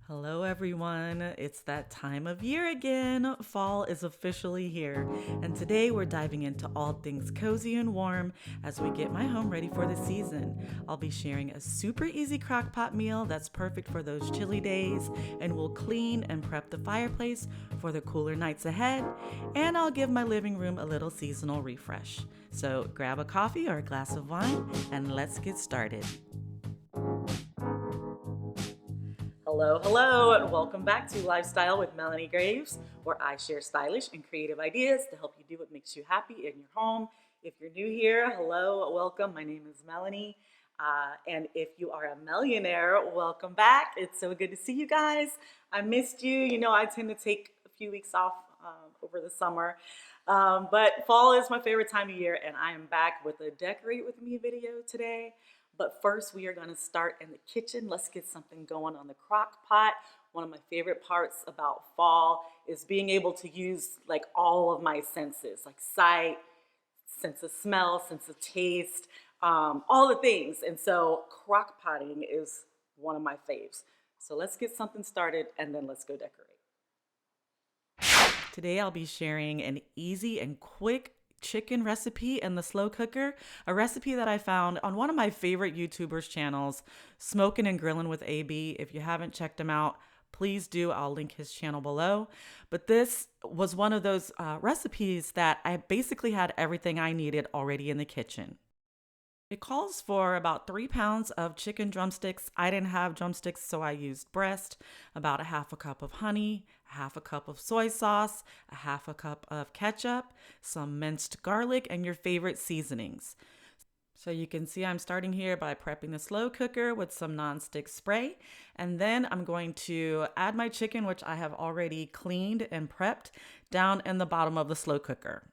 Hello, everyone. It's that time of year again. Fall is officially here, and today we're diving into all things cozy and warm as we get my home ready for the season. I'll be sharing a super easy crockpot meal that's perfect for those chilly days, and we'll clean and prep the fireplace for the cooler nights ahead, and I'll give my living room a little seasonal refresh. So grab a coffee or a glass of wine, and let's get started. Hello, and welcome back to Lifestyle with Melanie Graves, where I share stylish and creative ideas to help you do what makes you happy in your home. If you're new here, hello, welcome. My name is Melanie. And if you are a millionaire, welcome back. It's so good to see you guys. I missed you. You know, I tend to take a few weeks off over the summer. But fall is my favorite time of year, and I am back with a Decorate With Me video today. But first, we are going to start in the kitchen. Let's get something going on the crock pot. One of my favorite parts about fall is being able to use like all of my senses, like sight, sense of smell, sense of taste, all the things. And so crock potting is one of my faves. So let's get something started and then let's go decorate. Today I'll be sharing an easy and quick chicken recipe in the slow cooker, a recipe that I found on one of my favorite YouTubers channels, Smoking and Grilling with AB. If you haven't checked him out, please do. I'll link his channel below. But this was one of those recipes that I basically had everything I needed already in the kitchen. It calls for about 3 pounds of chicken drumsticks. I didn't have drumsticks, so I used breast, about a half a cup of honey, a half a cup of soy sauce, a half a cup of ketchup, some minced garlic, and your favorite seasonings. So you can see I'm starting here by prepping the slow cooker with some nonstick spray. And then I'm going to add my chicken, which I have already cleaned and prepped, down in the bottom of the slow cooker.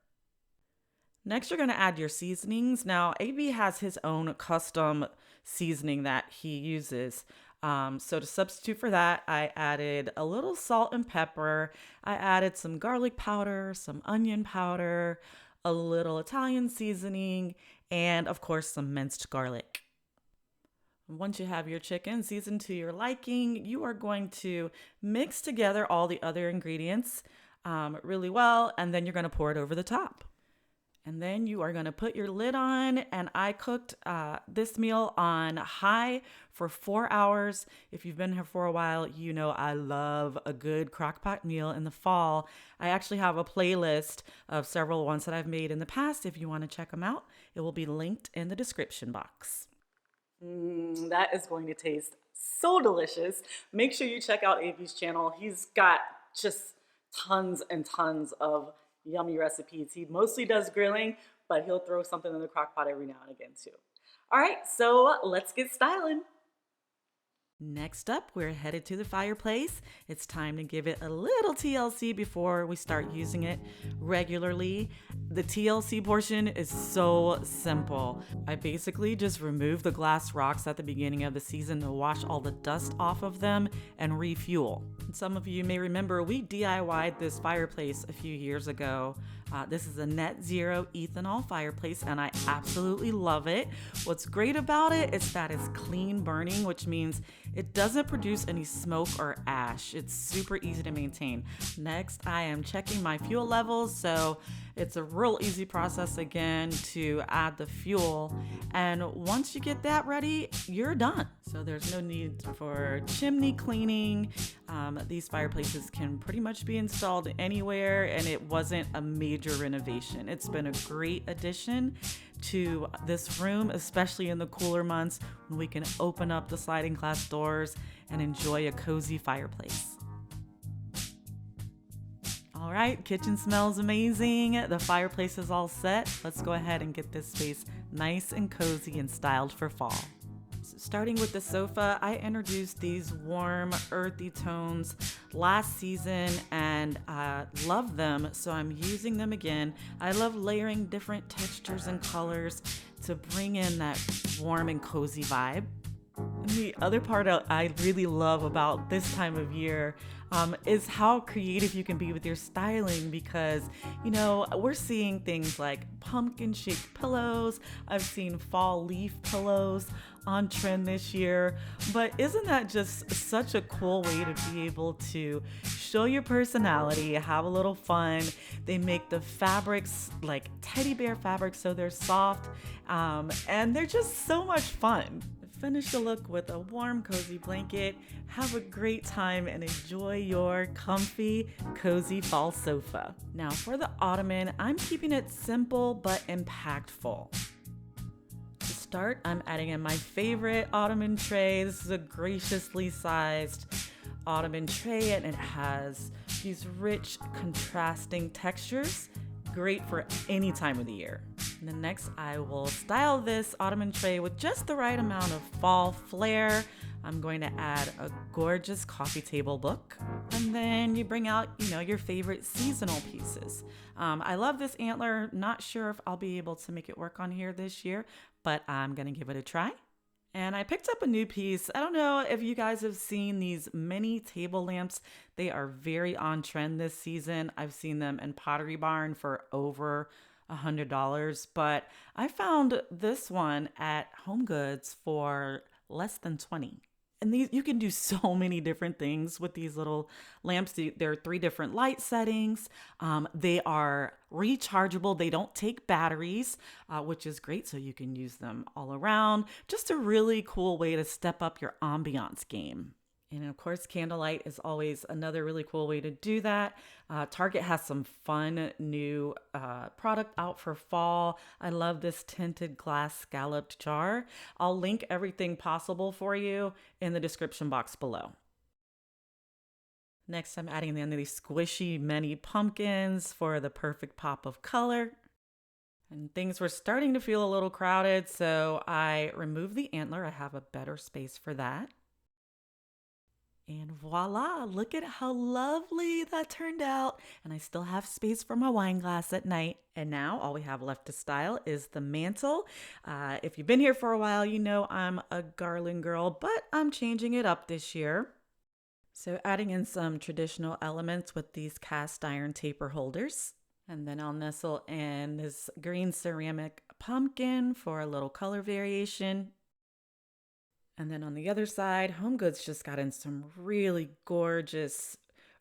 Next, you're going to add your seasonings. Now, AB has his own custom seasoning that he uses. So to substitute for that, I added a little salt and pepper. I added some garlic powder, some onion powder, a little Italian seasoning, and of course, some minced garlic. Once you have your chicken seasoned to your liking, you are going to mix together all the other ingredients really well, and then you're going to pour it over the top. And then you are going to put your lid on, and I cooked this meal on high for 4 hours. If you've been here for a while, you know I love a good crockpot meal in the fall. I actually have a playlist of several ones that I've made in the past. If you want to check them out, it will be linked in the description box. That is going to taste so delicious. Make sure you check out AB's channel. He's got just tons and tons of yummy recipes. He mostly does grilling, but he'll throw something in the crock pot every now and again too. All right, so let's get styling. Next up, we're headed to the fireplace. It's time to give it a little TLC before we start using it regularly. The TLC portion is so simple. I basically just remove the glass rocks at the beginning of the season to wash all the dust off of them and refuel. Some of you may remember we DIY'd this fireplace a few years ago. This is a NetZero ethanol fireplace, and I absolutely love it. What's great about it is that it's clean burning, which means it doesn't produce any smoke or ash. It's super easy to maintain. Next, I am checking my fuel levels, so it's a real easy process again to add the fuel. And once you get that ready, you're done. So there's no need for chimney cleaning. These fireplaces can pretty much be installed anywhere, and it wasn't a major renovation. It's been a great addition to this room, especially in the cooler months when we can open up the sliding glass doors and enjoy a cozy fireplace. All right, kitchen smells amazing. The fireplace is all set. Let's go ahead and get this space nice and cozy and styled for fall. So starting with the sofa, I introduced these warm, earthy tones last season and I love them, so I'm using them again. I love layering different textures and colors to bring in that warm and cozy vibe. And the other part I really love about this time of year is how creative you can be with your styling, because, you know, we're seeing things like pumpkin shaped pillows. I've seen fall leaf pillows. on trend this year, but isn't that just such a cool way to be able to show your personality, have a little fun? They make the fabrics like teddy bear fabrics, so they're soft, and they're just so much fun. Finish the look with a warm, cozy blanket. Have a great time and enjoy your comfy, cozy fall sofa. Now for the ottoman, I'm keeping it simple but impactful. To start, I'm adding in my favorite ottoman tray. This is a graciously sized ottoman tray and it has these rich, contrasting textures. Great for any time of the year. And then next, I will style this ottoman tray with just the right amount of fall flair. I'm going to add a gorgeous coffee table book. And then you bring out, your favorite seasonal pieces. I love this antler. Not sure if I'll be able to make it work on here this year, but I'm gonna give it a try. And I picked up a new piece. I don't know if you guys have seen these mini table lamps. They are very on trend this season. I've seen them in Pottery Barn for over $100, but I found this one at Home Goods for less than $20. And these, you can do so many different things with these little lamps. There are 3 different light settings. They are rechargeable. They don't take batteries, which is great. So you can use them all around. Just a really cool way to step up your ambiance game. And of course, candlelight is always another really cool way to do that. Target has some fun new product out for fall. I love this tinted glass scalloped jar. I'll link everything possible for you in the description box below. Next, I'm adding in these squishy mini pumpkins for the perfect pop of color. And things were starting to feel a little crowded, so I removed the antler. I have a better space for that. And voila, look at how lovely that turned out. And I still have space for my wine glass at night. And now all we have left to style is the mantle. If you've been here for a while, you know I'm a garland girl, but I'm changing it up this year. So adding in some traditional elements with these cast iron taper holders. And then I'll nestle in this green ceramic pumpkin for a little color variation. And then on the other side, Home Goods just got in some really gorgeous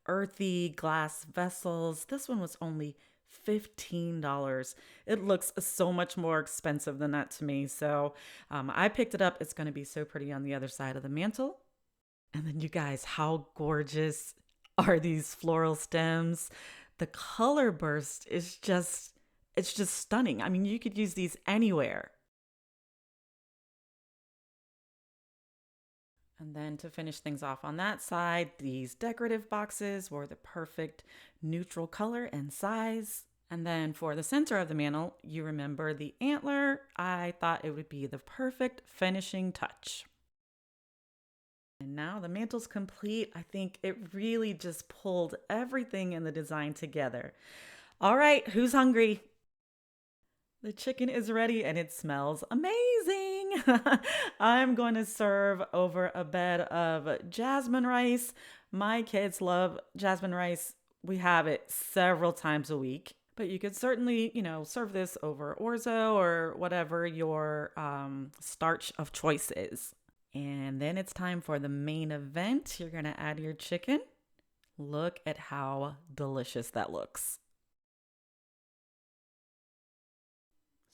earthy glass vessels. This one was only $15. It looks so much more expensive than that to me. So I picked it up. It's going to be so pretty on the other side of the mantle. And then you guys, how gorgeous are these floral stems? The color burst is it's just stunning. I mean, you could use these anywhere. And then to finish things off on that side, these decorative boxes were the perfect neutral color and size. And then for the center of the mantle, you remember the antler. I thought it would be the perfect finishing touch. And now the mantle's complete. I think it really just pulled everything in the design together. All right, who's hungry? The chicken is ready and it smells amazing. I'm going to serve over a bed of jasmine rice. My kids love jasmine rice. We have it several times a week, but you could certainly, serve this over orzo or whatever your starch of choice is. And then it's time for the main event. You're going to add your chicken. Look at how delicious that looks.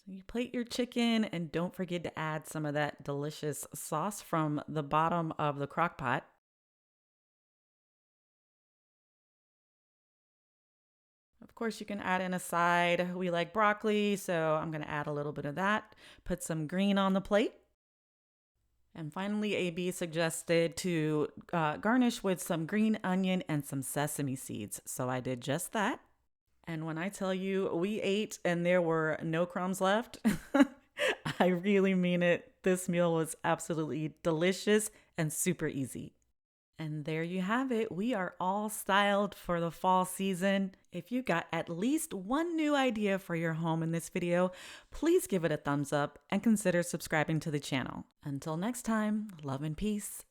You plate your chicken and don't forget to add some of that delicious sauce from the bottom of the crock pot. Of course, you can add in a side. We like broccoli, so I'm going to add a little bit of that. Put some green on the plate. And finally, AB suggested to garnish with some green onion and some sesame seeds. So I did just that. And when I tell you we ate and there were no crumbs left, I really mean it. This meal was absolutely delicious and super easy. And there you have it. We are all styled for the fall season. If you got at least one new idea for your home in this video, please give it a thumbs up and consider subscribing to the channel. Until next time, love and peace.